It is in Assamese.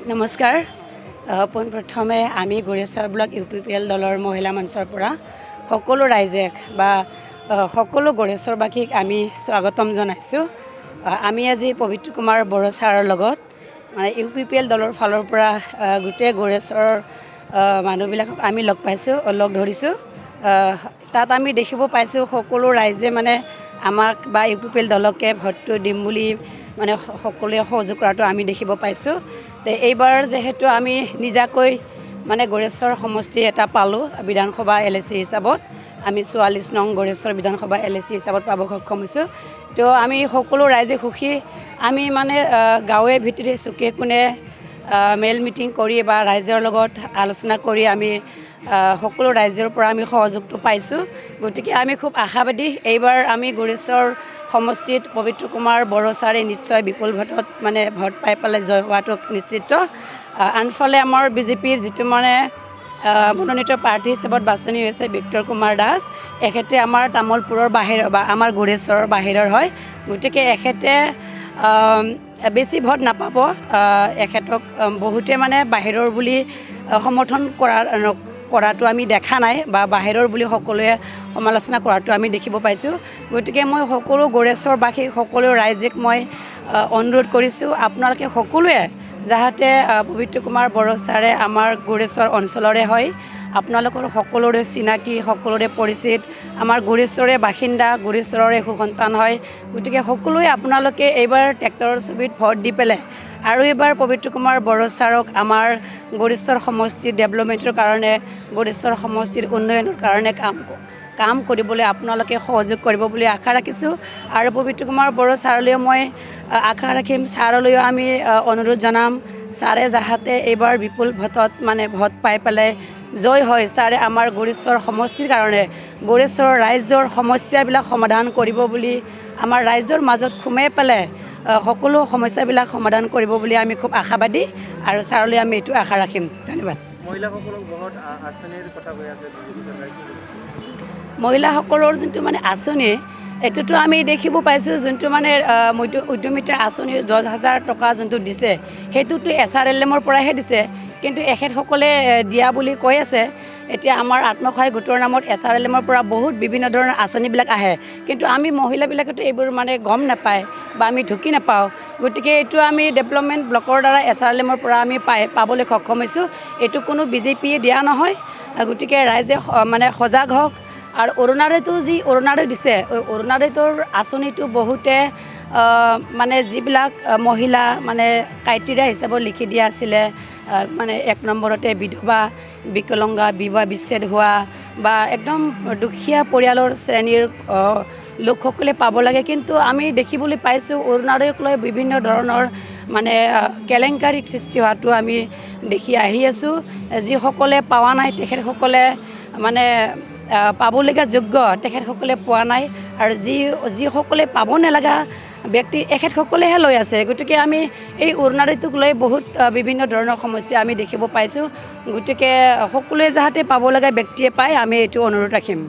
নমস্কাৰ পোনপ্ৰথমে আমি গড়েশ্বৰ ব্লক UPPL দলৰ মহিলা মঞ্চৰ পৰা সকলো ৰাইজে বা সকলো গড়েশ্বৰবাসীক আমি স্বাগতম জনাইছোঁ। আমি আজি পবিত্ৰ কুমাৰ বড়ো ছাৰৰ লগত মানে UPPL দলৰ ফালৰ পৰা গোটেই গড়েশ্বৰৰ মানুহবিলাকক আমি লগ ধৰিছোঁ। তাত আমি দেখিব পাইছোঁ সকলো ৰাইজে মানে আমাক বা UPPL দলকে ভোটটো দিম বুলি মানে সকলোৱে সহযোগ কৰাটো আমি দেখিব পাইছোঁ। তে এইবাৰ যেহেতু আমি নিজাকৈ মানে গড়েশ্বৰ সমষ্টি এটা পালোঁ বিধানসভা LAC হিচাপত, আমি 44 নং গড়েশ্বৰ বিধানসভা LAC হিচাপত পাব সক্ষম হৈছোঁ। তো আমি সকলো ৰাইজে সুখী। আমি মানে গাঁৱে ভিতৰে চুকে কোণে মেল মিটিং কৰি বা ৰাইজৰ লগত আলোচনা কৰি আমি সকলো ৰাইজৰ পৰা আমি সহযোগটো পাইছোঁ। গতিকে আমি খুব আশাবাদী এইবাৰ আমি গড়েশ্বৰ সমষ্টিত পবিত্ৰ কুমাৰ বড়ো ছাৰে নিশ্চয় বিপুল ভোটত মানে ভোট পাই পেলাই জয় হোৱাটো নিশ্চিত। আনফালে আমাৰ BJPৰ যিটো মানে মনোনীত প্ৰাৰ্থী হিচাপত বাছনি হৈছে বিক্টৰ কুমাৰ দাস, এখেতে আমাৰ তামোলপুৰৰ বাহিৰৰ বা আমাৰ গড়েশ্বৰৰ বাহিৰৰ হয়। গতিকে এখেতে বেছি ভোট নাপাব। এখেতক বহুতে মানে বাহিৰৰ বুলি সমৰ্থন কৰাটো আমি দেখা নাই বা বাহিৰৰ বুলি সকলোৱে সমালোচনা কৰাটো আমি দেখিব পাইছোঁ। গতিকে মই সকলো গড়েশ্বৰবাসী সকলো ৰাইজক মই অনুৰোধ কৰিছোঁ, আপোনালোকে সকলোৱে যাতে পবিত্ৰ কুমাৰ বড়ো ছাৰে আমাৰ গড়েশ্বৰ অঞ্চলৰে হয়, আপোনালোকৰ সকলোৰে চিনাকি, সকলোৰে পৰিচিত, আমাৰ গড়েশ্বৰৰে বাসিন্দা, গড়েশ্বৰৰে সুসন্তান হয়। গতিকে সকলোৱে আপোনালোকে এইবাৰ ট্ৰেক্টৰৰ ছবিত ভোট দি পেলাই আৰু এইবাৰ পবিত্ৰ কুমাৰ বড়ো ছাৰক আমাৰ গড়েশ্বৰ সমষ্টিৰ ডেভেলপমেণ্টৰ কাৰণে, গড়েশ্বৰ সমষ্টিৰ উন্নয়নৰ কাৰণে কাম কৰিবলৈ আপোনালোকে সহযোগ কৰিব বুলি আশা ৰাখিছোঁ। আৰু পবিত্ৰ কুমাৰ বড়ো ছাৰলৈও মই আশা ৰাখিম, ছাৰলৈও আমি অনুৰোধ জনাম, ছাৰে যাতে এইবাৰ বিপুল ভোটত মানে ভোট পাই পেলাই জয় হয়। ছাৰে আমাৰ গড়েশ্বৰ সমষ্টিৰ কাৰণে গড়েশ্বৰৰ ৰাইজৰ সমস্যাবিলাক সমাধান কৰিব বুলি, আমাৰ ৰাইজৰ মাজত সোমাই পেলাই সকলো সমস্যাবিলাক সমাধান কৰিব বুলি আমি খুব আশাবাদী আৰু ছাৰলৈ আমি এইটো আশা ৰাখিম। ধন্যবাদ। মহিলাসকলৰ যোনটো মানে আঁচনি, এইটোতো আমি দেখিব পাইছোঁ, যোনটো মানে উদ্যমিতা আঁচনিৰ 10,000 টকা যোনটো দিছে সেইটোতো SRLMৰ পৰাহে দিছে, কিন্তু এখেতসকলে দিয়া বুলি কৈ আছে। এতিয়া আমাৰ আত্মসহায়ক গোটৰ নামত SRLMৰ পৰা বহুত বিভিন্ন ধৰণৰ আঁচনিবিলাক আহে, কিন্তু আমি মহিলাবিলাকেতো এইবোৰ মানে গম নাপায় বা আমি ঢুকি নাপাওঁ। গতিকে এইটো আমি ডেভেলপমেণ্ট ব্লকৰ দ্বাৰা SRLMৰ পৰা আমি পাবলৈ সক্ষম হৈছোঁ। এইটো কোনো BJPয়ে দিয়া নহয়। গতিকে ৰাইজে মানে সজাগ হওক। আৰু অৰুণোদয় দিছে, অৰুণোদয়টোৰ আঁচনিটো বহুতে মানে যিবিলাক মহিলা মানে ক্ৰাইটেৰিয়া হিচাপত লিখি দিয়া আছিলে, মানে 1 নম্বৰতে বিধৱা, বিকলাংগা, বিবাহ বিচ্ছেদ হোৱা বা একদম দুখীয়া পৰিয়ালৰ শ্ৰেণীৰ লোকসকলে পাব লাগে, কিন্তু আমি দেখিবলৈ পাইছোঁ অৰুণোদয়ক লৈ বিভিন্ন ধৰণৰ মানে কেলেংকাৰীৰ সৃষ্টি হোৱাটো আমি দেখি আহি আছোঁ। যিসকলে পোৱা নাই তেখেতসকলে মানে পাবলগীয়া যোগ্য তেখেতসকলে পোৱা নাই, আৰু যিসকলে পাব নলগা ব্যক্তি এখেতসকলেহে লৈ আছে। গতিকে আমি এই অৰুণোদয়টোক লৈ বহুত বিভিন্ন ধৰণৰ সমস্যা আমি দেখিব পাইছোঁ। গতিকে সকলোৱে যাতে পাব লগা ব্যক্তিয়ে পায়, আমি এইটো অনুৰোধ ৰাখিম।